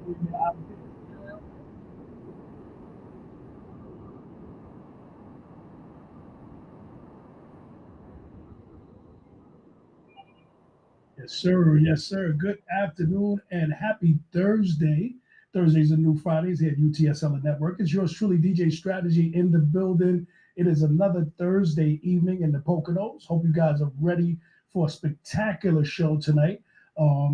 Yes, sir. Yes, sir. Good afternoon and happy Thursday. Thursdays are new Fridays here at UTSL Network. It's yours truly, DJ Strategy, in the building. It is another Thursday evening in the Poconos. Hope you guys are ready for a spectacular show tonight.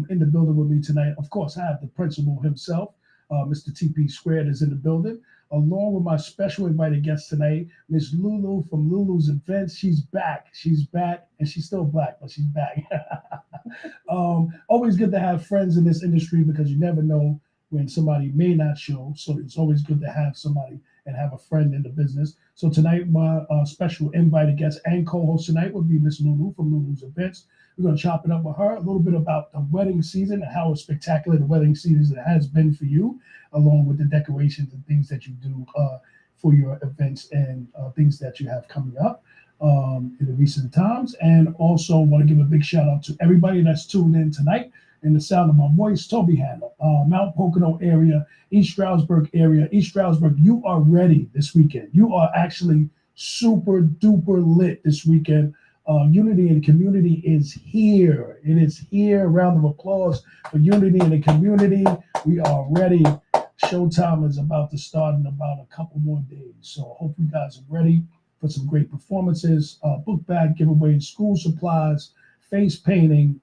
In the building with me tonight, of course, I have the principal himself, Mr. TP Squared, is in the building, along with my special invited guest tonight, Miss Lulu from Lulu's Events. She's back. She's back, and she's still black, but she's back. Always good to have friends in this industry because you never know when somebody may not show. So it's always good to have somebody and have a friend in the business. So tonight, my special invited guest and co-host tonight would be Miss Lulu from Lulu's Events. We're going to chop it up with her a little bit about the wedding season and how spectacular the wedding season has been for you, along with the decorations and things that you do for your events and things that you have coming up in the recent times. And also want to give a big shout out to everybody that's tuned in tonight in the sound of my voice. Toby Hanna, Mount Pocono area, East Stroudsburg area. East Stroudsburg, you are ready this weekend. You are actually super duper lit this weekend. Unity in the community is here. It is here. Round of applause for Unity in the community. We are ready. Showtime is about to start in about a couple more days. So I hope you guys are ready for some great performances, book bag giveaways, school supplies, face painting,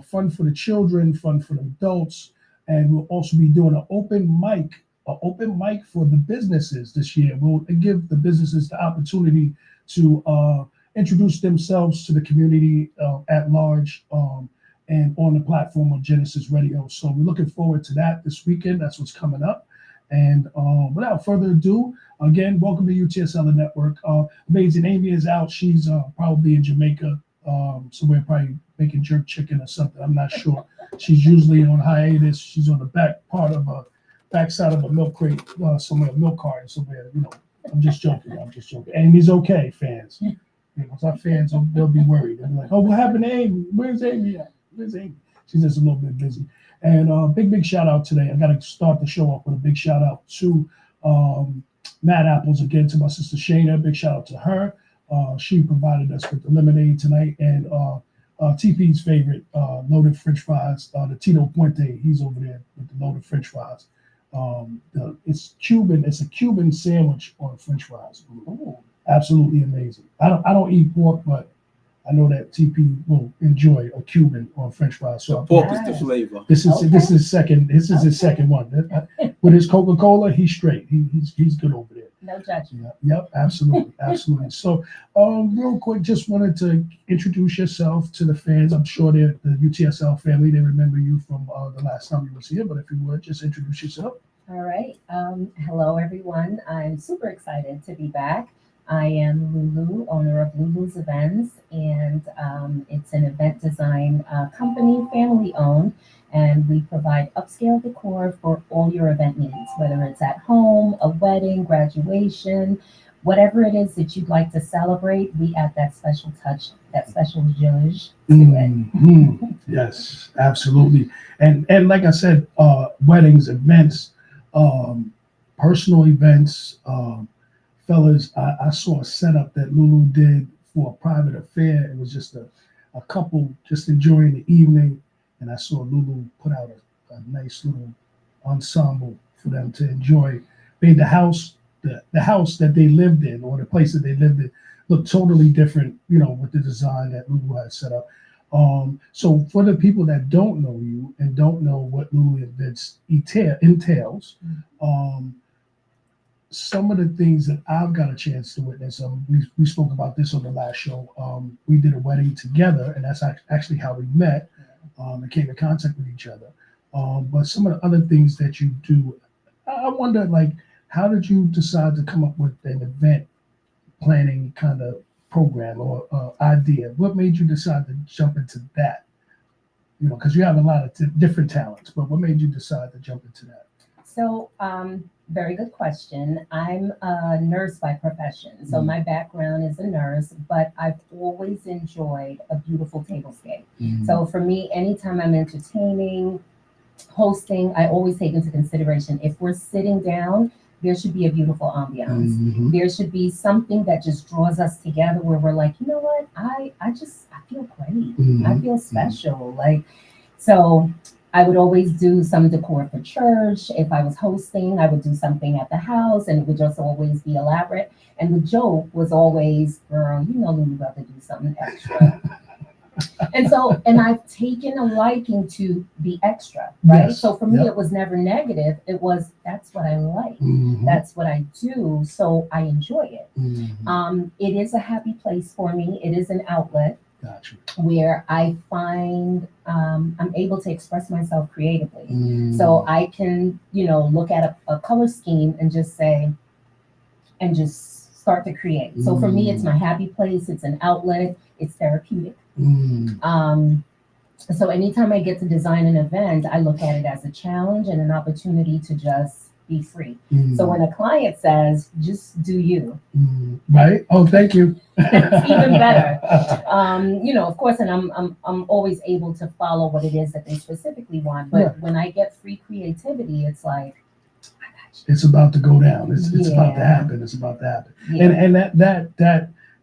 fun for the children, fun for the adults. And we'll also be doing an open mic for the businesses this year. We'll give the businesses the opportunity to introduce themselves to the community at large and on the platform of Gynesis Radio. So we're looking forward to that this weekend. That's what's coming up. And without further ado, again, welcome to UTSL Network. Amazing Amy is out. She's probably in Jamaica, somewhere probably making jerk chicken or something. I'm not sure. She's usually on hiatus. She's on the backside of a milk crate, somewhere, milk carton somewhere. You know, I'm just joking. Amy's okay, fans. You know, our fans, they'll be worried. They'll be like, "Oh, what happened to Amy? Where's Amy at? Where's Amy?" She's just a little bit busy. And big shout out today. I got to start the show off with a big shout out to Mad Apples again, to my sister Shayna. Big shout out to her. She provided us with the lemonade tonight, and TP's favorite loaded French fries, the Tito Puente. He's over there with the loaded French fries. It's Cuban. It's a Cuban sandwich on French fries. Ooh, absolutely amazing. I don't eat pork, but I know that TP will enjoy a Cuban on French fries. So pork is the flavor. This is his second one. With his Coca-Cola, he's straight. He's good over there. No judgment. Yep, absolutely. So, real quick, just wanted to introduce yourself to the fans. I'm sure they're the UTSL family. They remember you from the last time you was here. But if you would, just introduce yourself. All right. Hello, everyone. I'm super excited to be back. I am Lulu, owner of Lulu's Events, and it's an event design company, family owned, and we provide upscale decor for all your event needs, whether it's at home, a wedding, graduation, whatever it is that you'd like to celebrate, we add that special touch, that special zhuzh to it. Yes, absolutely. And like I said, weddings, events, personal events, fellas, I saw a setup that Lulu did for a private affair. It was just a couple just enjoying the evening, and I saw Lulu put out a nice little ensemble for them to enjoy. Made the house that they lived in, or the place that they lived in, look totally different, you know, with the design that Lulu had set up. So for the people that don't know you and don't know what Lulu Events entails, some of the things that I've got a chance to witness, we spoke about this on the last show. We did a wedding together, and that's actually how we met and came in contact with each other. But some of the other things that you do, I wonder, like, how did you decide to come up with an event planning kind of program or idea? What made you decide to jump into that? You know, because you have a lot of different talents, but what made you decide to jump into that? So, very good question. I'm a nurse by profession. So my background is a nurse, but I've always enjoyed a beautiful tablescape. So for me, anytime I'm entertaining, hosting, I always take into consideration if we're sitting down, there should be a beautiful ambiance. There should be something that just draws us together where we're like, you know what, I feel great. I feel special. Like, so I would always do some decor for church. If I was hosting, I would do something at the house and it would just always be elaborate. And the joke was always, girl, you know, Lulu about to do something extra. And I've taken a liking to be extra, right? Yes. So for me, Yep. it was never negative. It was, that's what I like. Mhm. That's what I do. So I enjoy it. It is a happy place for me. It is an outlet Gotcha. where I find I'm able to express myself creatively. So I can, you know, look at a color scheme and just say, and just start to create. So for me, it's my happy place. It's an outlet. It's therapeutic. So anytime I get to design an event, I look at it as a challenge and an opportunity to just be free. So when a client says, just do you. Right. Oh, thank you. It's even better. You know, of course, and I'm always able to follow what it is that they specifically want. But Right. when I get free creativity, it's like, I got you. It's about to go down. It's about to Yeah. happen. It's about to happen. Yeah.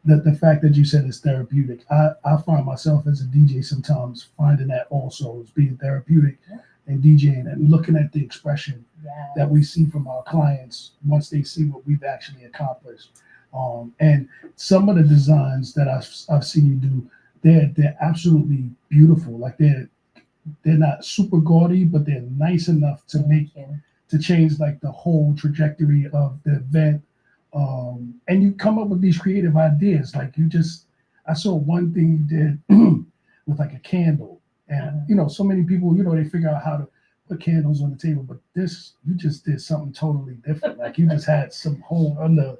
And the fact that you said it's therapeutic, I find myself as a DJ sometimes finding that also as being therapeutic and DJing and looking at the expression Yes. that we see from our clients once they see what we've actually accomplished. And some of the designs that I've seen you do, they're absolutely beautiful. Like they're not super gaudy, but they're nice enough to Thank you. to change like the whole trajectory of the event. And you come up with these creative ideas. Like I saw one thing you did with like a candle, and you know, so many people, you know, they figure out how to put candles on the table, but you just did something totally different. Like you just had some whole other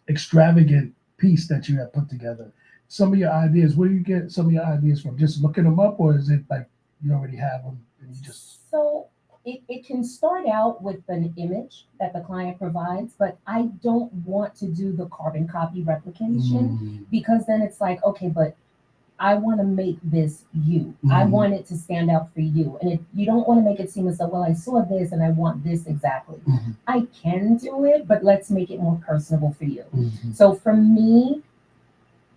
extravagant piece that you had put together. Some of your ideas, where do you get some of your ideas from? Just looking them up, or is it like you already have them and you just? So it can start out with an image that the client provides, but I don't want to do the carbon copy replication because then it's like, okay, but I want to make this you. I want it to stand out for you. And you don't want to make it seem as though, well, I saw this and I want this exactly. I can do it, but let's make it more personable for you. So for me,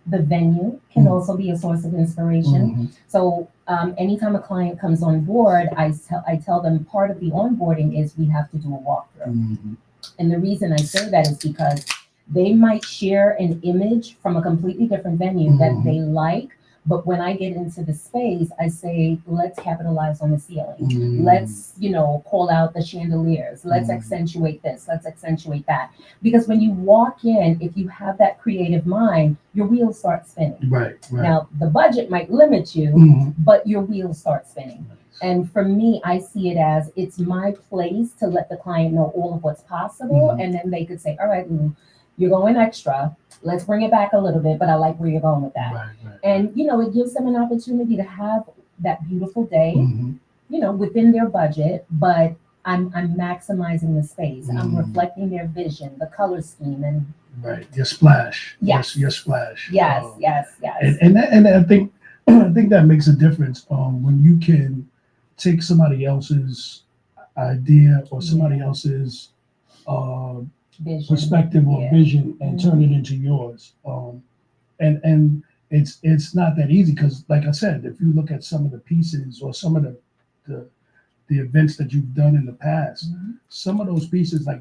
the venue can also be a source of inspiration. So anytime a client comes on board, I tell them part of the onboarding is we have to do a walkthrough. And the reason I say that is because they might share an image from a completely different venue that they like. But when I get into the space, I say, let's capitalize on the ceiling. Let's, you know, call out the chandeliers. Let's accentuate this. Let's accentuate that. Because when you walk in, if you have that creative mind, your wheels start spinning. Right. Now, the budget might limit you, but your wheels start spinning. And for me, I see it as it's my place to let the client know all of what's possible. And then they could say, all right, Lou, you're going extra. Let's bring it back a little bit, but I like where you're going with that. Right. And, you know, it gives them an opportunity to have that beautiful day, you know, within their budget, but I'm maximizing the space. I'm reflecting their vision, the color scheme, and your splash. Yes. Your splash. Yes. And I think that makes a difference when you can take somebody else's idea or somebody else's vision. perspective or vision and turn it into yours. And it's not that easy because, like I said, if you look at some of the pieces or some of the events that you've done in the past, some of those pieces, like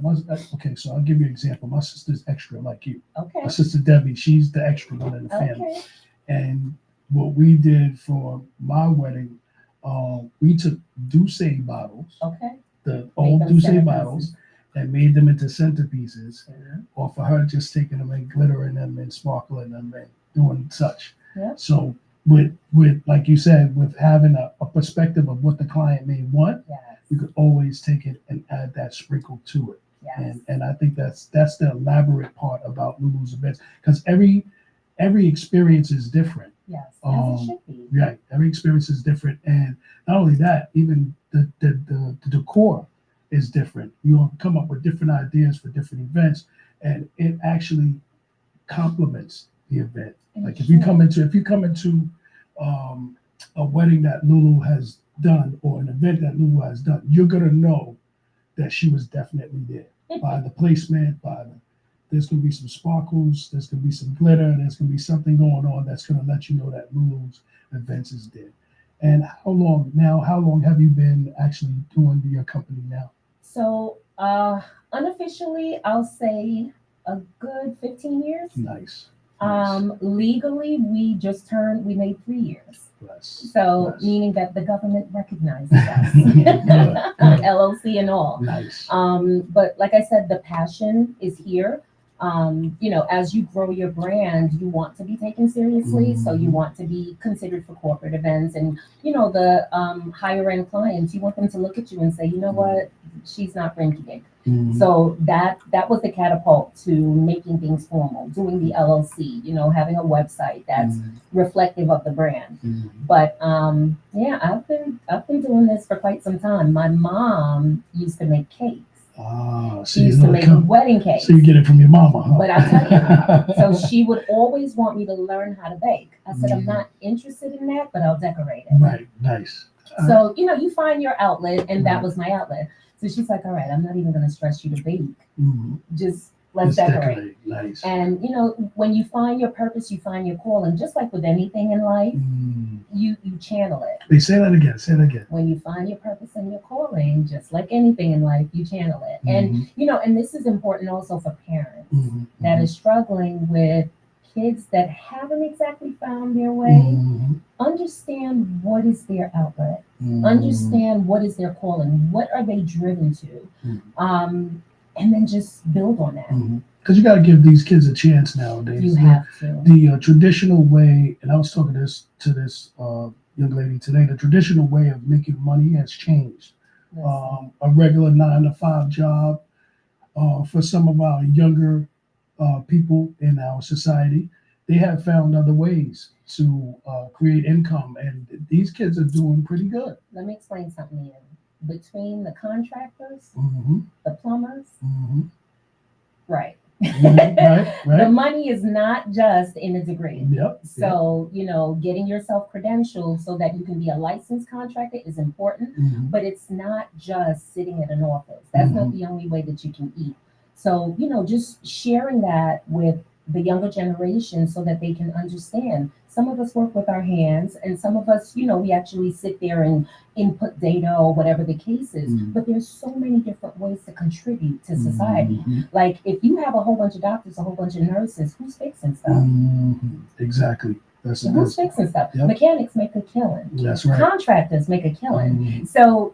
okay, so I'll give you an example. My sister's extra like you. Okay. My sister Debbie, she's the extra one in the family. And what we did for my wedding, we took Douce bottles, the old Douce bottles, and made them into centerpieces, or for her just taking them and glittering them and sparkling them and doing such. So with like you said, with having a perspective of what the client may want, you could always take it and add that sprinkle to it. And I think that's the elaborate part about Lulu's events, because every experience is different. Yes, as it should be. Right, every experience is different, and not only that, even the decor is different. You'll come up with different ideas for different events, and it actually complements the event. Like if you come into a wedding that Lulu has done or an event that Lulu has done, you're gonna know that she was definitely there by the placement, there's gonna be some sparkles, there's gonna be some glitter, there's gonna be something going on that's gonna let you know that Lulu's events is there. And how long have you been actually doing your company now? So unofficially, I'll say a good 15 years. Nice. Legally, we made 3 years. Bless. So Bless. meaning that the government recognizes us, Good. LLC and all. Nice. But like I said, the passion is here. As you grow your brand, you want to be taken seriously. So you want to be considered for corporate events, and the higher end clients, you want them to look at you and say, you know what, she's not rinky dink. So that was the catapult to making things formal, doing the LLC, having a website that's reflective of the brand. But I've been doing this for quite some time. My mom used to make cakes. She used to make wedding cakes. So you get it from your mama, huh? But I'll tell you, so she would always want me to learn how to bake. I said, I'm not interested in that, but I'll decorate it. Right, nice. So, you find your outlet, and that was my outlet. So she's like, all right, I'm not even going to stress you to bake. Just let's decorate. Nice. And, when you find your purpose, you find your calling. Just like with anything in life, you channel it. They say that again. Say it again. When you find your purpose and your calling, just like anything in life, you channel it. And, and this is important also for parents that is struggling with kids that haven't exactly found their way. Understand what is their outlet. Understand what is their calling. What are they driven to? And then just build on that. Because you got to give these kids a chance nowadays. You have to. The traditional way, and I was talking to this young lady today, the traditional way of making money has changed. A regular 9-to-5 job for some of our younger people in our society, they have found other ways to create income, and these kids are doing pretty good. Let me explain something to you. Between the contractors, the plumbers, right. Right. The money is not just in a degree. Yep. So, getting yourself credentialed so that you can be a licensed contractor is important, but it's not just sitting at an office. That's not the only way that you can eat. So, just sharing that with the younger generation so that they can understand. Some of us work with our hands, and some of us, we actually sit there and input data or whatever the case is. But there's so many different ways to contribute to society. Like if you have a whole bunch of doctors, a whole bunch of nurses, who's fixing stuff? Exactly. Who's fixing stuff? Yep. Mechanics make a killing. That's right. Contractors make a killing. So,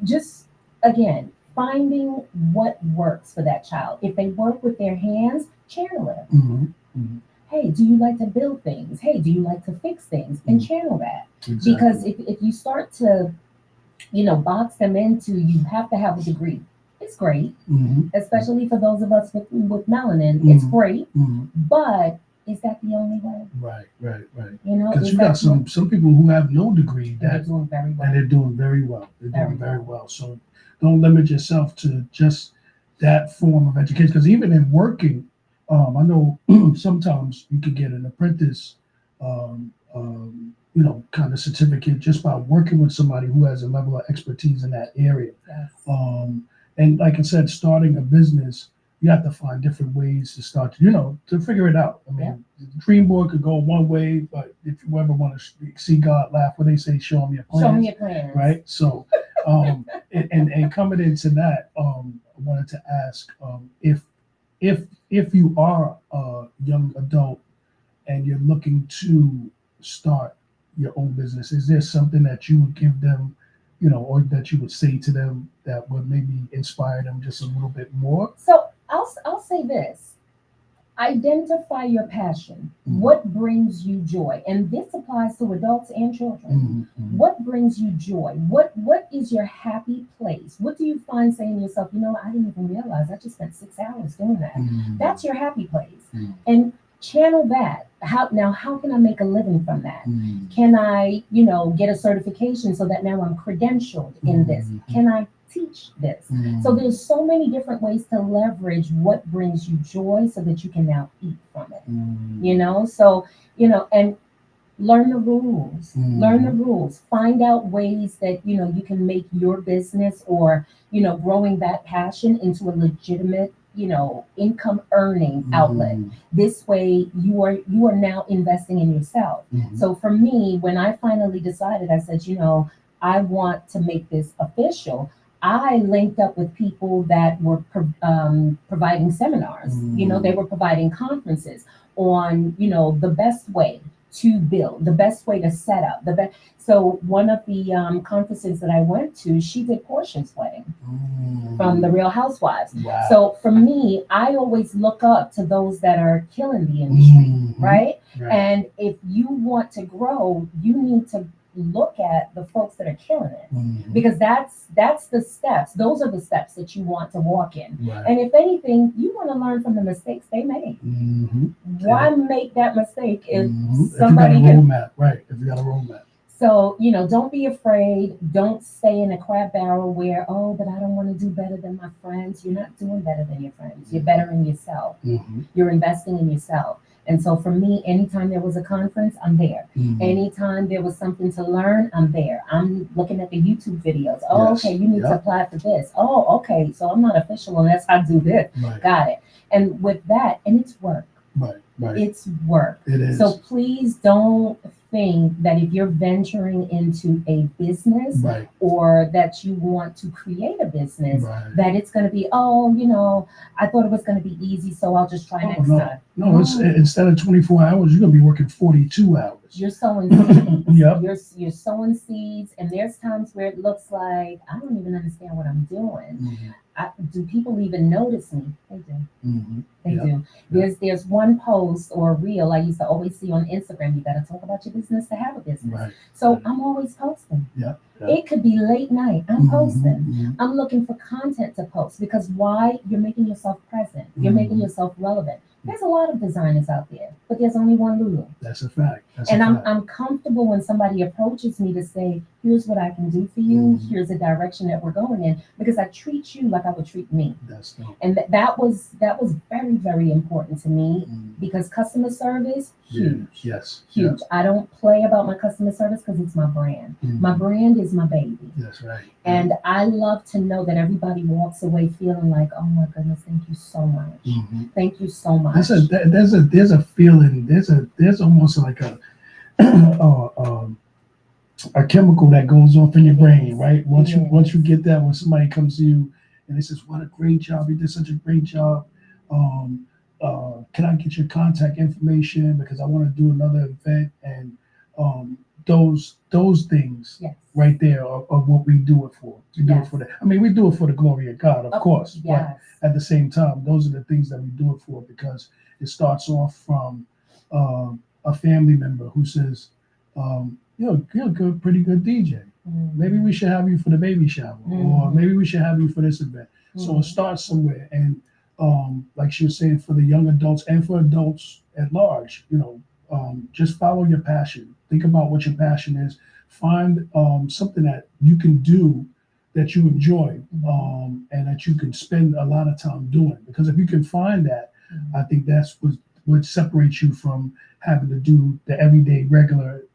just again, finding what works for that child. If they work with their hands, channel it. Hey, do you like to build things? Hey, do you like to fix things? And channel that. Exactly. Because if you start to, box them into, you have to have a degree. It's great, especially for those of us with melanin. It's great, but is that the only way? Right. Because you got some people who have no degree they're doing very well. and they're doing very well. They're doing very well. So don't limit yourself to just that form of education. Because even in working, I know sometimes you can get an apprentice, kind of certificate just by working with somebody who has a level of expertise in that area. Yes. And like I said, starting a business, you have to find different ways to start, to figure it out. I mean, the dream board could go one way, but if you ever want to see God laugh, what they say, show them your plans. Show me your plans. Right? So, and coming into that, I wanted to ask if you are a young adult and you're looking to start your own business, is there something that you would give them, or that you would say to them that would maybe inspire them just a little bit more? So I'll say this. Identify your passion. What brings you joy? And this applies to adults and children. What brings you joy? What is your happy place? What do you find saying to yourself, I didn't even realize I just spent 6 hours doing that. That's your happy place. And channel that. How can I make a living from that? Can I, get a certification so that now I'm credentialed in this? Can I teach this? So there's so many different ways to leverage what brings you joy so that you can now eat from it. So, and learn the rules. Learn the rules. Find out ways that you can make your business or growing that passion into a legitimate income earning outlet. This way you are now investing in yourself. So for me, when I finally decided, I said, I want to make this official. I linked up with people that were providing seminars. They were providing conferences on, the best way to build, the best way to set up, the best. So one of the conferences that I went to, she did portions wedding from the Real Housewives. Wow. So for me, I always look up to those that are killing the industry, right? And if you want to grow, you need to look at the folks that are killing it, because that's the steps. Those are the steps that you want to walk in. And if anything, you want to learn from the mistakes they made. Why make that mistake if somebody if you got a roadmap, right? If you got a roadmap. So, don't be afraid. Don't stay in a crab barrel where, oh, but I don't want to do better than my friends. You're not doing better than your friends. You're better in yourself. You're investing in yourself. And so for me, anytime there was a conference, I'm there. Anytime there was something to learn, I'm there. I'm looking at the YouTube videos. Oh, okay, you need to apply for this. Oh, okay, so I'm not official unless I do this. Got it. And with that, and it's work. It's work. It is. So please don't think that if you're venturing into a business or that you want to create a business, that it's going to be, I thought it was going to be easy, so I'll just try next time. No, it's instead of 24 hours, you're going to be working 42 hours. You're sowing seeds. Yep. You're sowing seeds, and there's times where it looks like I don't even understand what I'm doing. Do people even notice me? They do. They do. There's one post or reel I used to always see on Instagram. You got to talk about your business to have a business. So I'm always posting. It could be late night. I'm posting. I'm looking for content to post, because why? You're making yourself present. You're making yourself relevant. There's a lot of designers out there, but there's only one Lulu. That's a fact. I'm comfortable when somebody approaches me to say, here's what I can do for you. Here's the direction that we're going in, because I treat you like I would treat me. That's dope. And that was very, very important to me, because customer service, huge. Yes. Huge. I don't play about my customer service because it's my brand. My brand is my baby. That's right. And I love to know that everybody walks away feeling like, oh my goodness, thank you so much. Thank you so much. There's a feeling. There's almost like a chemical that goes off in your brain, right? Once you get that, when somebody comes to you and they says, "What a great job! You did such a great job. Can I get your contact information because I want to do another event?" And those things right there are what we do it for. We do it for that. I mean, we do it for the glory of God, of course. But at the same time, those are the things that we do it for, because it starts off from a family member who says, you're a pretty good DJ. Maybe we should have you for the baby shower, or maybe we should have you for this event. So it starts somewhere. And like she was saying, for the young adults and for adults at large, just follow your passion. Think about what your passion is. Find something that you can do that you enjoy, and that you can spend a lot of time doing. Because if you can find that, I think that's what separates you from having to do the everyday, regular,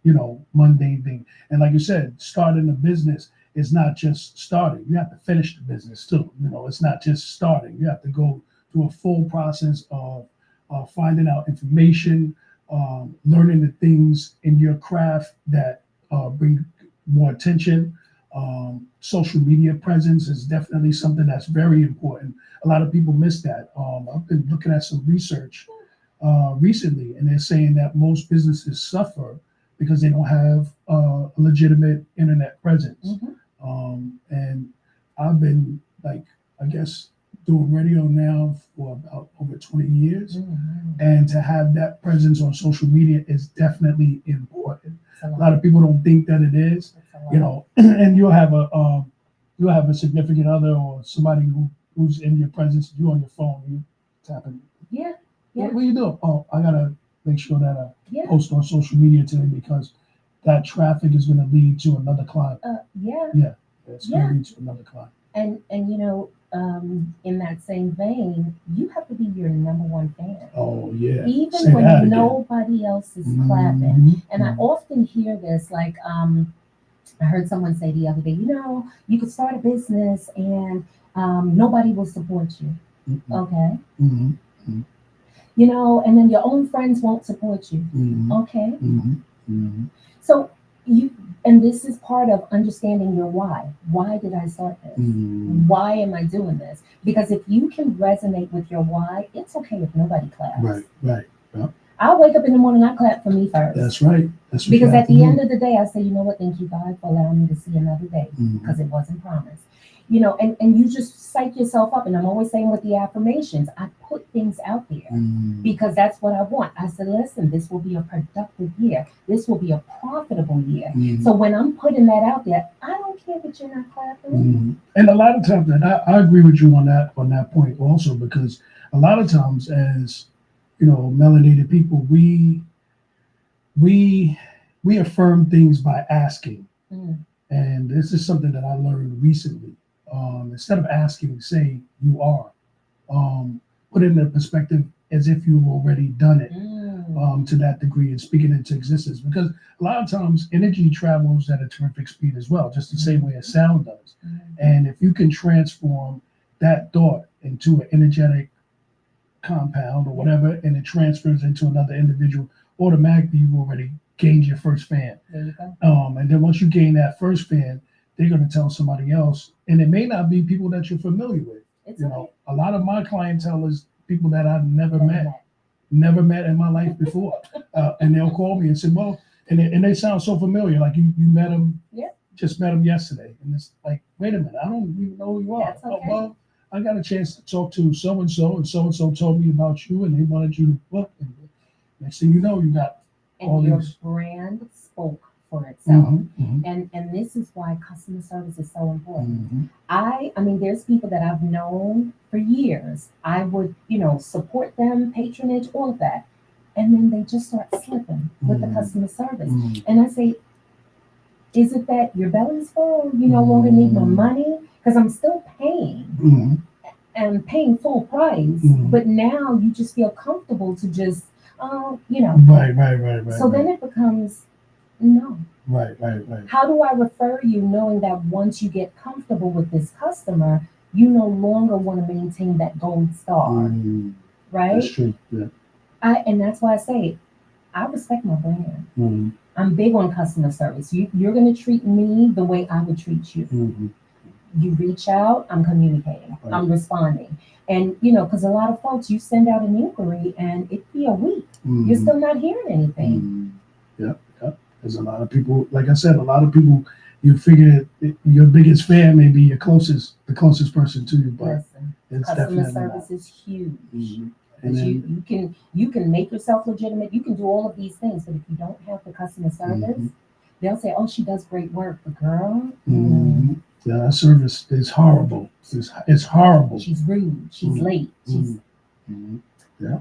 mundane thing. And like you said, starting a business is not just starting. You have to finish the business too. It's not just starting. You have to go through a full process of finding out information, learning the things in your craft that bring more attention. Social media presence is definitely something that's very important. A lot of people miss that. I've been looking at some research recently, and they're saying that most businesses suffer because they don't have a legitimate internet presence. And I've been doing radio now for about over 20 years. And to have that presence on social media is definitely important. A lot of people don't think that it is, and you'll have a significant other or somebody who's in your presence, you on your phone, you tapping. What do you do? Oh, I gotta make sure that I post on social media today, because that traffic is going to lead to another client. It's going to lead to another client. And in that same vein, you have to be your number one fan. Oh yeah. Even Say when that again. nobody else is clapping. And I often hear this, like, I heard someone say the other day, you could start a business and nobody will support you. Mhm. Okay. Mhm. Mhm. And then your own friends won't support you. Mhm. Okay. Mhm. Mhm. So you, and this is part of understanding your why. Why did I start this? Mhm. Why am I doing this? Because if you can resonate with your why, it's okay if nobody claps. Right. Right. Yeah. I'll wake up in the morning, I clap for me first. That's right. That's what Because you have at to the do. end of the day, I say, you know what, thank you, God, for allowing me to see another day Mhm. because it wasn't promised. And you just psych yourself up. And I'm always saying with the affirmations, I put things out there Mhm. because that's what I want. I said, listen, this will be a productive year. This will be a profitable year. Mhm. So when I'm putting that out there, I don't care that you're not clapping. Mhm. And a lot of times, and I agree with you on that point also, because a lot of times as melanated people, we we affirm things by asking. Mm. And this is something that I learned recently. Instead of asking, say you are. Put it in a perspective as if you've already done it to that degree and speak it into existence. Because a lot of times energy travels at a terrific speed as well, just the same way as sound does. And if you can transform that thought into an energetic compound or whatever, and it transfers into another individual, automatically you've already gained your first fan. There you go. And then once you gain that first fan, they're going to tell somebody else, and it may not be people that you're familiar with. It's You okay. know, a lot of my clientele is people that I've never met in my life before, and they'll call me and say, "Well," and they sound so familiar, like you met them, just met them yesterday, and it's like, wait a minute, I don't even know who you are. That's okay. Oh, well, I got a chance to talk to so and so told me about you, and they wanted you to book. And next thing you know, you got all And your these. brand spoke for itself. Mhm. And this is why customer service is so important. Mhm. I mean, there's people that I've known for years. I would, support them, patronage, all of that. And then they just start slipping with the customer service. Mhm. And I say, is it that your belly's full? You no longer need my money? Because I'm still paying Mhm. and paying full price. But now you just feel comfortable to just, Right. So then it becomes, no. Right. How do I refer you knowing that once you get comfortable with this customer, you no longer want to maintain that gold star, Mm, right? that's true. Yeah. And that's why I say I respect my brand. Mhm. I'm big on customer service. You're going to treat me the way I would treat you. Mhm. You reach out, I'm communicating, Right. I'm responding. And, because a lot of folks, you send out an inquiry and it be a week. Mhm. You're still not hearing anything. Mhm. Yeah. There's a lot of people, like I said, a lot of people, you figure your biggest fan may be the closest person to you, but Listen, it's customer definitely service not. is huge. Mhm. And Because then, you can make yourself legitimate. You can do all of these things, but if you don't have the customer service, Mhm. they'll say, "Oh, she does great work." But girl, Mhm. Yeah, that service is horrible. It's horrible. she's rude. She's late. She's Mhm. Yeah.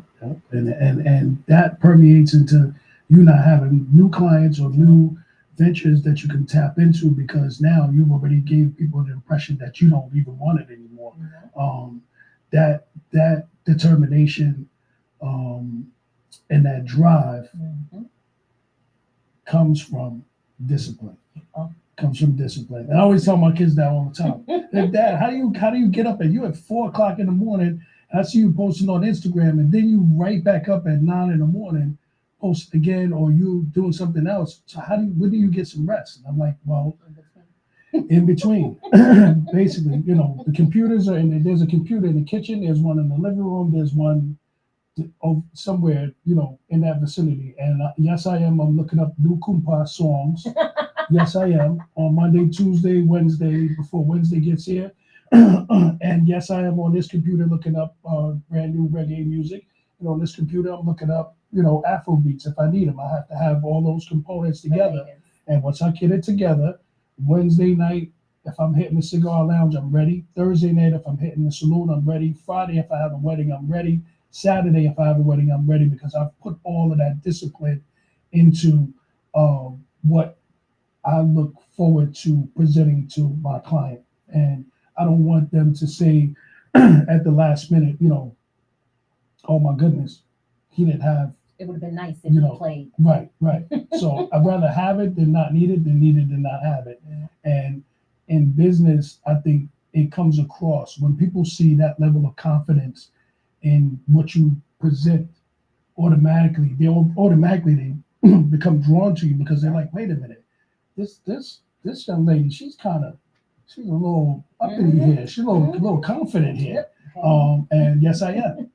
And that permeates into you not having new clients or new ventures that you can tap into, because now you've already gave people the impression that you don't even want it anymore. Um, that determination um, and that drive comes from discipline. Oh. Comes from discipline. And I always tell my kids that all the time. Hey, Dad, how do you get up at you at 4 o'clock in the morning? I see you posting on Instagram, and then you right back up at 9 in the morning, post again, or you doing something else. So when do you get some rest? And I'm like, well, in between. Basically, the computers are in there. There's a computer in the kitchen. There's one in the living room. There's one somewhere, in that vicinity. And yes, I am. I'm looking up new Kumpa songs. Yes, I am. On Monday, Tuesday, Wednesday, before Wednesday gets here. And yes, I am on this computer looking up brand new reggae music. And on this computer, I'm looking up, Afro beats if I need them. I have to have all those components together. And once I get it together, Wednesday night, if I'm hitting the cigar lounge, I'm ready. Thursday night, if I'm hitting the saloon, I'm ready. Friday, if I have a wedding, I'm ready. Saturday, if I have a wedding, I'm ready, because I've put all of that discipline into what I look forward to presenting to my client. And I don't want them to say at the last minute, oh my goodness, he didn't have. It would have been nice if you played. Right. So I'd rather have it than not need it than need it than not have it. Yeah. And in business, I think it comes across when people see that level of confidence in what you present. Automatically, they become drawn to you because they're like, wait a minute, this young lady, she's a little up in here. She's a little confident here. And yes, I am.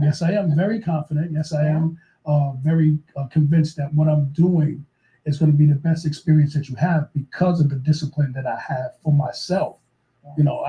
Yes, I am very confident. Yes, I am very convinced that what I'm doing is going to be the best experience that you have because of the discipline that I have for myself.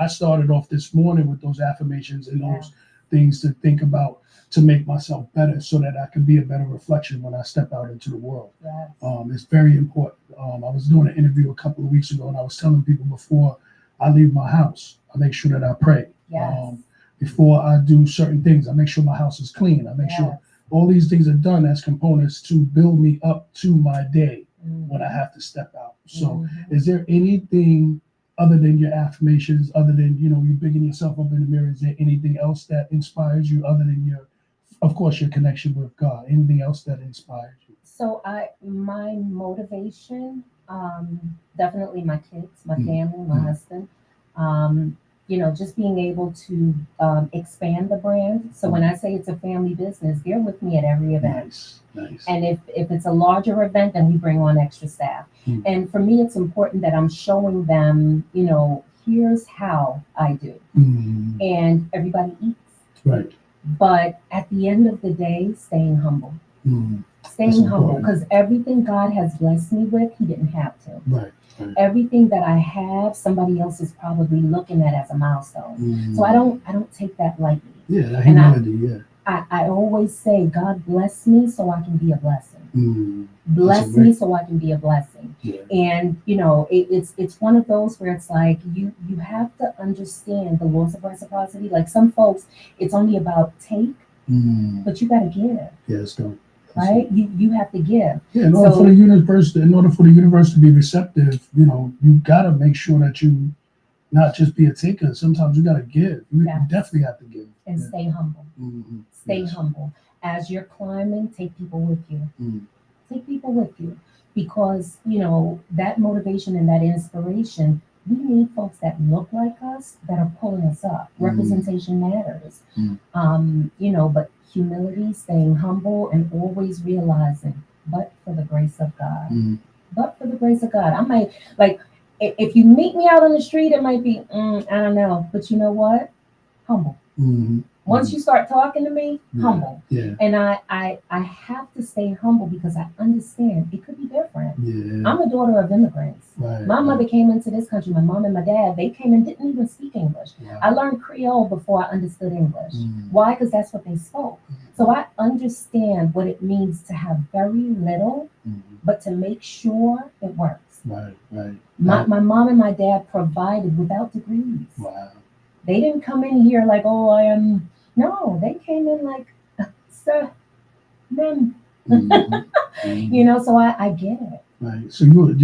I started off this morning with those affirmations and those things to think about to make myself better so that I can be a better reflection when I step out into the world. Yes. It's very important. I was doing an interview a couple of weeks ago and I was telling people before I leave my house, I make sure that I pray. Yes. Before I do certain things, I make sure my house is clean. I make sure all these things are done as components to build me up to my day when I have to step out. So is there anything other than your affirmations, other than, you bigging yourself up in the mirror, is there anything else that inspires you other than of course, your connection with God? Anything else that inspires you? So my motivation, definitely my kids, my family, my husband, just being able to expand the brand. So when I say it's a family business, they're with me at every event. Nice. And if it's a larger event, then we bring on extra staff. And for me, it's important that I'm showing them, here's how I do. And everybody eats. Right. But at the end of the day, staying humble. Staying humble, because everything God has blessed me with, He didn't have to. Right. Everything that I have, somebody else is probably looking at as a milestone. So I don't take that lightly. Yeah, that humility. I always say, God bless me so I can be a blessing. Bless me so I can be a blessing. Yeah. And it's one of those where it's like you have to understand the laws of reciprocity. Like some folks, it's only about take, but you got to give. Yes, don't. Right? You have to give. Yeah, in order for the universe to be receptive, you gotta make sure that you not just be a taker. Sometimes you gotta give. You definitely have to give. And stay humble. Stay humble. As you're climbing, take people with you. Take people with you. Because, that motivation and that inspiration, we need folks that look like us that are pulling us up. Representation matters. But humility, staying humble, and always realizing, but for the grace of God. But for the grace of God. I might, if you meet me out on the street, it might be, I don't know. But you know what? Humble. Once you start talking to me, humble. Yeah. And I have to stay humble because I understand it could be different. Yeah. I'm a daughter of immigrants. Right. My mother came into this country. My mom and my dad, they came and didn't even speak English. Wow. I learned Creole before I understood English. Why? Because that's what they spoke. So I understand what it means to have very little, but to make sure it works. Right. My mom and my dad provided without degrees. Wow. They didn't come in here like, oh, I am. No, they came in like, sir, men. So I get it. Right. So you're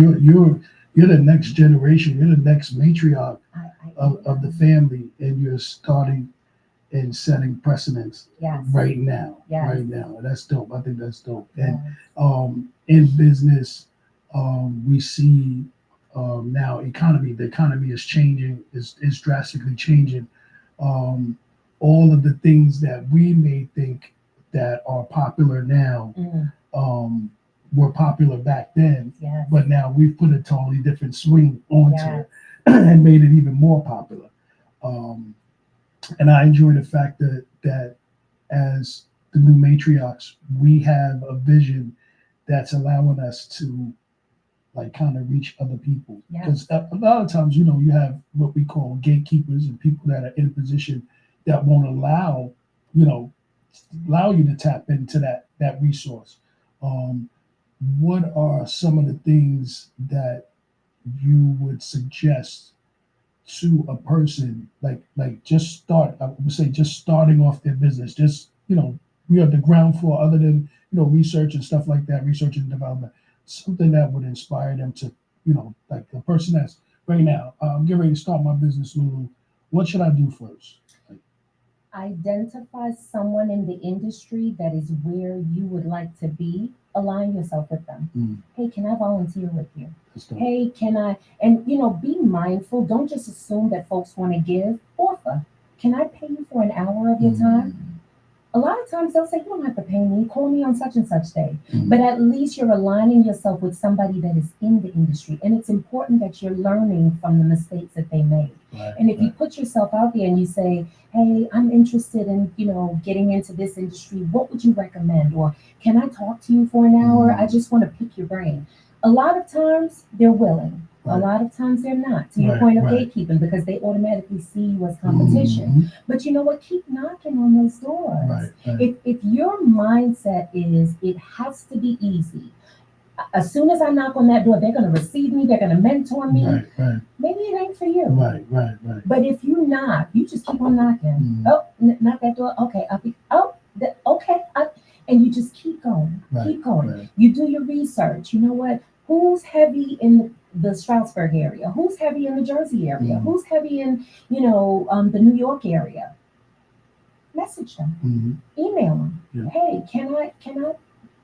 the next generation. You're the next matriarch of the family, and you're starting and setting precedents right now. Right now. That's dope. I think that's dope. And in business, we see now the economy is changing, is drastically changing. All of the things that we may think that are popular now were popular back then, but now we've put a totally different swing onto it and made it even more popular. And I enjoy the fact that as the new matriarchs, we have a vision that's allowing us to kind of reach other people. Because a lot of times, you have what we call gatekeepers and people that are in a position that won't allow you to tap into that resource. What are some of the things that you would suggest to a person I would say just starting off their business, just we are the ground floor, other than research and stuff like that, research and development, something that would inspire them to like the person that's right now, I'm getting ready to start my business, Lulu. what should I do first? Identify someone in the industry that is where you would like to be. Align yourself with them. Hey, can I volunteer with you? Hey, can I? And be mindful. Don't just assume that folks want to give. Offer. Can I pay you for an hour of your time? A lot of times they'll say, you don't have to pay me, call me on such and such day. But at least you're aligning yourself with somebody that is in the industry. And it's important that you're learning from the mistakes that they made. Right, and if you put yourself out there and you say, hey, I'm interested in, getting into this industry, what would you recommend? Or can I talk to you for an hour? I just want to pick your brain. A lot of times they're willing. A lot of times they're not, to your point of gatekeeping, because they automatically see you as competition. But you know what? Keep knocking on those doors. If your mindset is, it has to be easy. As soon as I knock on that door, they're going to receive me. They're going to mentor me. Maybe it ain't for you. But if you knock, you just keep on knocking. Oh, knock that door. Okay. Okay. And you just keep going. Keep going. You do your research. You know what? Who's heavy in the Stroudsburg area? Who's heavy in the Jersey area? Who's heavy in, the New York area? Message them. Email them. Hey, can I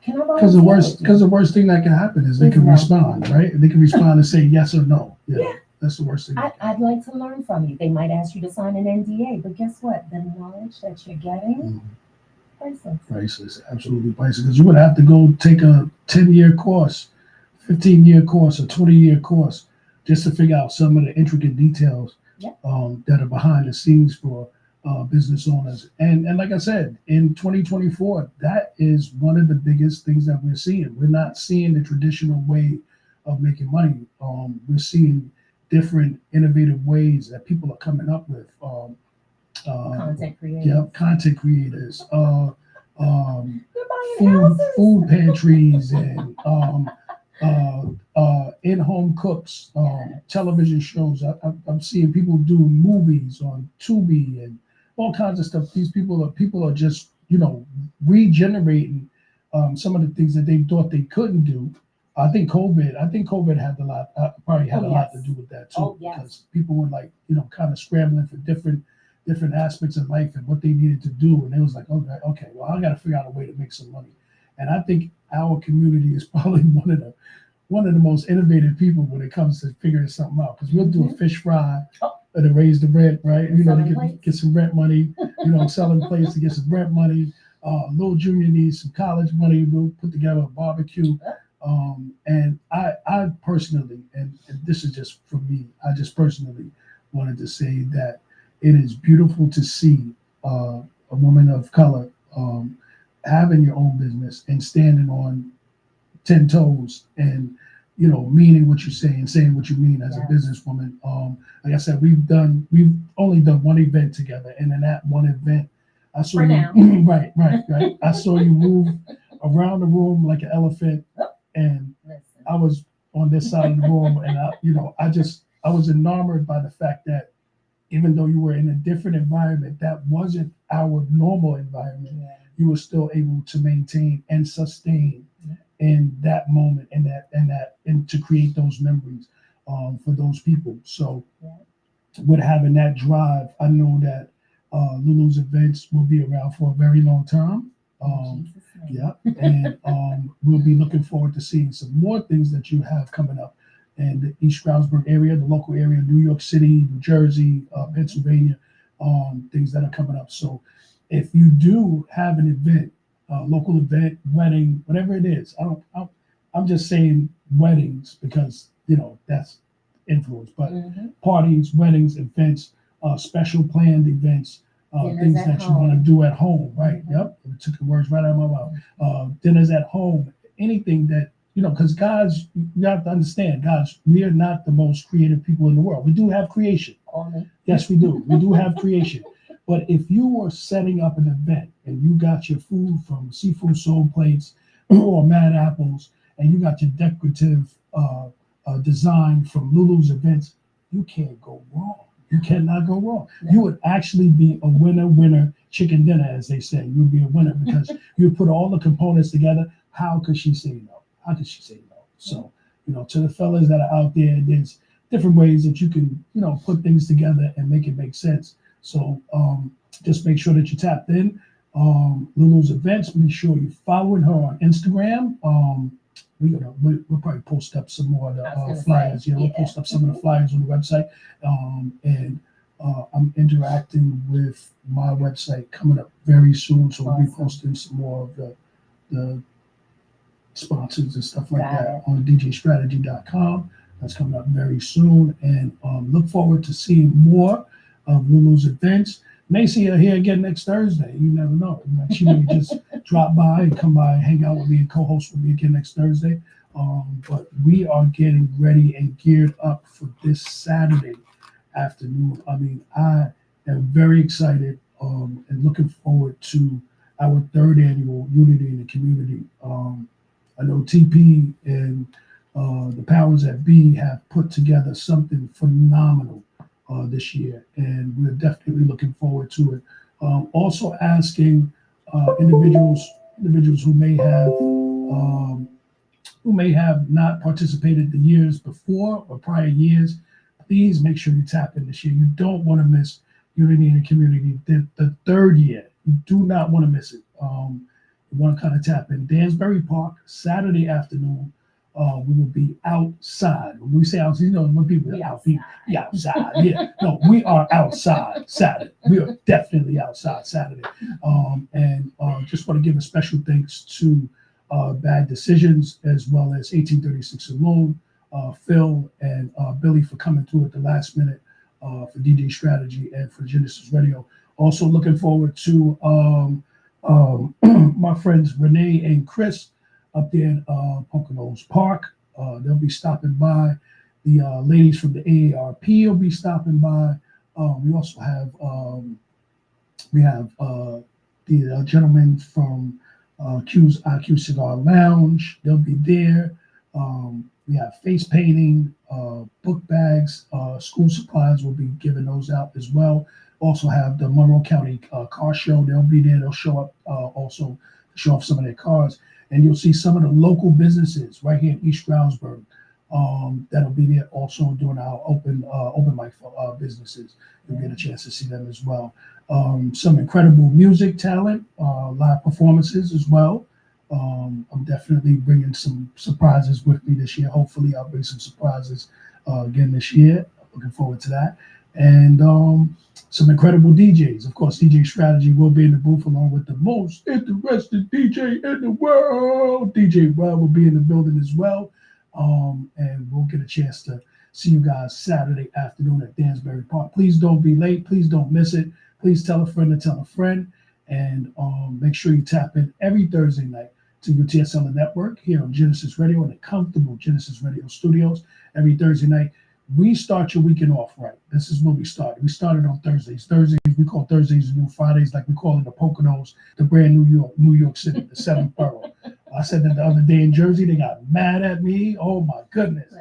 Because the worst thing that can happen is they can respond, right? They can respond and say yes or no. Yeah. That's the worst thing. I'd like to learn from you. They might ask you to sign an NDA, but guess what? The knowledge that you're getting, priceless. Priceless, absolutely priceless. Because you would have to go take a 10-year course, 15-year course, a 20-year course, just to figure out some of the intricate details that are behind the scenes for business owners. And like I said, in 2024, that is one of the biggest things that we're seeing. We're not seeing the traditional way of making money. We're seeing different innovative ways that people are coming up with. Content creators. Yeah, content creators. Food pantries and in-home cooks, television shows. I'm seeing people do movies on Tubi and all kinds of stuff. These people are just, regenerating some of the things that they thought they couldn't do. I think COVID had a lot to do with that too, because people were like, kind of scrambling for different aspects of life and what they needed to do, and it was like, okay, well, I got to figure out a way to make some money. And I think our community is probably one of the most innovative people when it comes to figuring something out, because we'll do a fish fry to raise the rent, right? To get some rent money, selling plates to get some rent money. Little Junior needs some college money. We'll put together a barbecue. And I personally, and this is just for me, I just personally wanted to say that it is beautiful to see a woman of color having your own business and standing on 10 toes and meaning what you say and saying what you mean as a businesswoman. Like I said, we've only done one event together, and in that one event, I saw you right. I saw you move around the room like an elephant, and I was on this side of the room, and I was enamored by the fact that even though you were in a different environment that wasn't our normal environment, you were still able to maintain and sustain in that moment and to create those memories for those people. So with having that drive, I know that Lulu's events will be around for a very long time. And we'll be looking forward to seeing some more things that you have coming up in the East Stroudsburg area, the local area, New York City, New Jersey, Pennsylvania, things that are coming up. So if you do have an event, local event, wedding, whatever it is, I'm just saying weddings because, that's influence, but parties, weddings, events, special planned events, things that you want to do at home, right? Yep, I took the words right out of my mouth. Dinners at home, anything that, because guys, you have to understand, guys, we are not the most creative people in the world. We do have creation. Yes, we do. We do have creation. But if you were setting up an event and you got your food from Seafood Soul Plates or Mad Apples, and you got your decorative design from Lulu's events, you can't go wrong. You cannot go wrong. No. You would actually be a winner chicken dinner, as they say. You would be a winner because you put all the components together. How could she say no? How could she say no? So, to the fellas that are out there, different ways that you can, put things together and make it make sense. So just make sure that you tapped in. Lulu's events. Make sure you're following her on Instagram. We'll probably post up some more of the flyers. We'll post up some of the flyers on the website. And I'm interacting with my website coming up very soon, so we'll be posting some more of the sponsors and stuff like that on djstrategy.com. That's coming up very soon, and look forward to seeing more of Lulu's events. May see her here again next Thursday. You never know. She may just drop by and come by and hang out with me and co-host with me again next Thursday. But we are getting ready and geared up for this Saturday afternoon. I mean, I am very excited and looking forward to our third annual Unity in the Community. I know TP and the powers that be have put together something phenomenal this year, and we're definitely looking forward to it. Also asking individuals who may have not participated the years before or prior years, please make sure you tap in this year. You don't want to miss Unity in the Community, the third year. You do not want to miss it. You want to kind of tap in. Dansbury Park, Saturday afternoon. We will be outside. When we say outside, when people are out, outside. Yeah, no, we are outside Saturday. We are definitely outside Saturday. And just want to give a special thanks to Bad Decisions, as well as 1836 Alone, Phil and Billy for coming through at the last minute for DJ Strategy and for Gynesis Radio. Also looking forward to my friends Renee and Chris up there in Poconos Park. They'll be stopping by. The ladies from the AARP will be stopping by. We also have the gentlemen from Q's IQ Cigar Lounge. They'll be there. We have face painting, book bags, school supplies. We'll be giving those out as well. Also have the Monroe County Car Show. They'll be there. They'll show up also to show off some of their cars. And you'll see some of the local businesses right here in East Stroudsburg that'll be there also doing our open mic for businesses. You'll get a chance to see them as well. Some incredible music talent, live performances as well. I'm definitely bringing some surprises with me this year. Hopefully I'll bring some surprises again this year. Looking forward to that. And some incredible DJs. Of course, DJ Strategy will be in the booth along with the most interested DJ in the world. DJ Rod will be in the building as well. And we'll get a chance to see you guys Saturday afternoon at Dansbury Park. Please don't be late. Please don't miss it. Please tell a friend to tell a friend. And make sure you tap in every Thursday night to UTSL the Network here on Gynesis Radio in the comfortable Gynesis Radio studios every Thursday night. We start your weekend off right. This is when we started. We started on Thursdays. Thursdays, we call Thursdays the new Fridays, like we call it the Poconos, the brand New York City, the seventh borough. I said that the other day in Jersey, they got mad at me. Oh my goodness.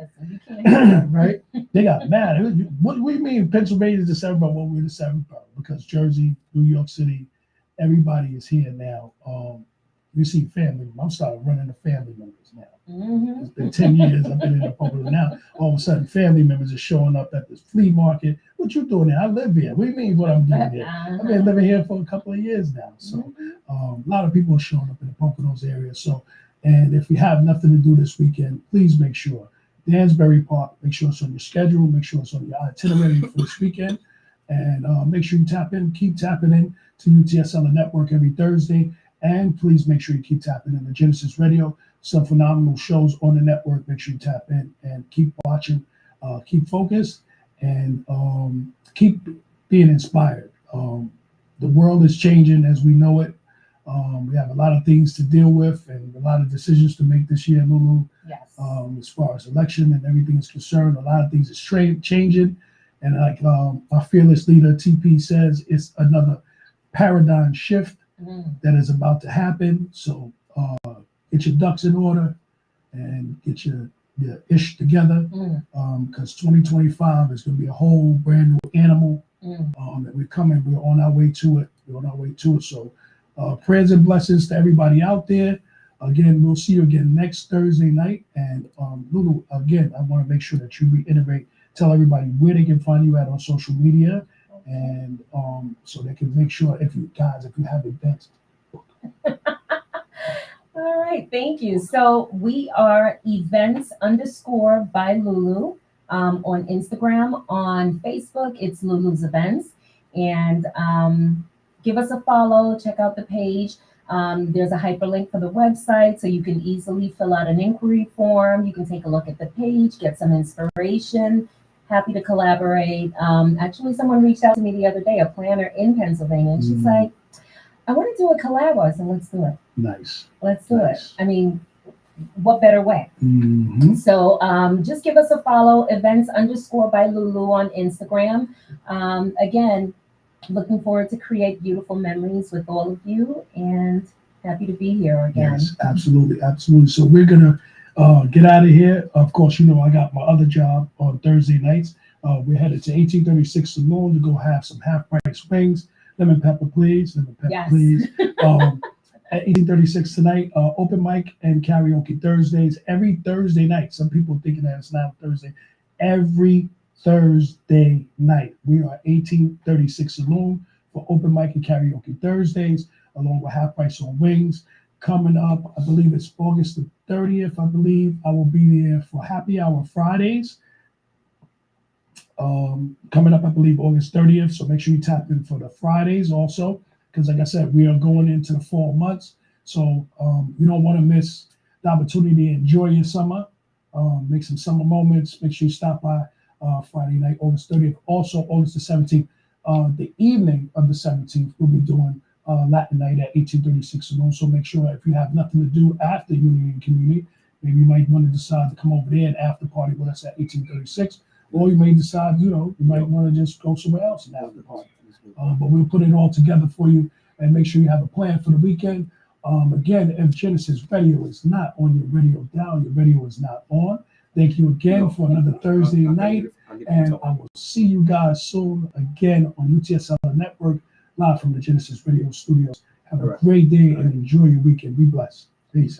Right? They got mad. What do we mean Pennsylvania is the seventh borough? Well, we're the seventh borough because Jersey, New York City, everybody is here now. You see family. I'm starting running the family members now. Mm-hmm. It's been 10 years I've been in the Poconos. Now, all of a sudden, family members are showing up at this flea market. What you doing there? I live here. What do you mean what I'm doing here? I've been living here for a couple of years now. So a lot of people are showing up in the Poconos area. So, and if you have nothing to do this weekend, please make sure. Dansbury Park, make sure it's on your schedule. Make sure it's on your itinerary for this weekend. And make sure you keep tapping in to UTSL the Network every Thursday. And please make sure you keep tapping in the Gynesis Radio. Some phenomenal shows on the network. Make sure you tap in and keep watching, keep focused, and keep being inspired. The world is changing as we know it. We have a lot of things to deal with and a lot of decisions to make this year, Lulu. Yes. As far as election and everything is concerned, a lot of things is changing. And like our fearless leader, TP, says, it's another paradigm shift that is about to happen. So get your ducks in order and get your ish together, because 2025 is going to be a whole brand new animal that we're on our way to it. So prayers and blessings to everybody out there. Again, we'll see you again next Thursday night. And Lulu, again, I want to make sure that you reiterate tell everybody where they can find you at on social media, and so they can make sure if you have events. All right, thank you. So we are events_by Lulu on Instagram. On Facebook, it's Lulu's Events. And give us a follow, check out the page. There's a hyperlink for the website, so you can easily fill out an inquiry form. You can take a look at the page, get some inspiration. Happy to collaborate. Actually, someone reached out to me the other day, a planner in Pennsylvania, and she's like, I want to do a collab. I said, let's do it. Nice. Let's do it. I mean, what better way? So just give us a follow, events_by Lulu on Instagram. Again, looking forward to create beautiful memories with all of you, and happy to be here again. Yes, absolutely, absolutely. So we're gonna get out of here. Of course, I got my other job on Thursday nights. We're headed to 1836 Saloon to go have some half-price wings. Lemon pepper, please. Lemon pepper, please. At 1836 tonight, open mic and karaoke Thursdays. Every Thursday night. Some people thinking that it's not Thursday. Every Thursday night, we are 1836 Saloon for open mic and karaoke Thursdays, along with half price on wings. Coming up, I believe it's August the 30th. I believe I will be there for happy hour Fridays. Coming up, I believe August 30th. So make sure you tap in for the Fridays also, because like I said, we are going into the fall months. So you don't want to miss the opportunity to enjoy your summer, make some summer moments. Make sure you stop by Friday night, August 30th. Also, August the 17th, the evening of the 17th, we'll be doing Latin night at 1836 Saloon. So make sure if you have nothing to do after Union Community, maybe you might want to decide to come over there and after party with us at 1836. Or you may decide, you might want to just go somewhere else and have the party. But we'll put it all together for you and make sure you have a plan for the weekend. Again, if Genesis Radio is not on your radio dial, your radio is not on. Thank you again for another Thursday night. And I will see you guys soon again on UTSL Network, live from the Genesis Radio studios. Have a great day and enjoy your weekend. Be blessed. Peace.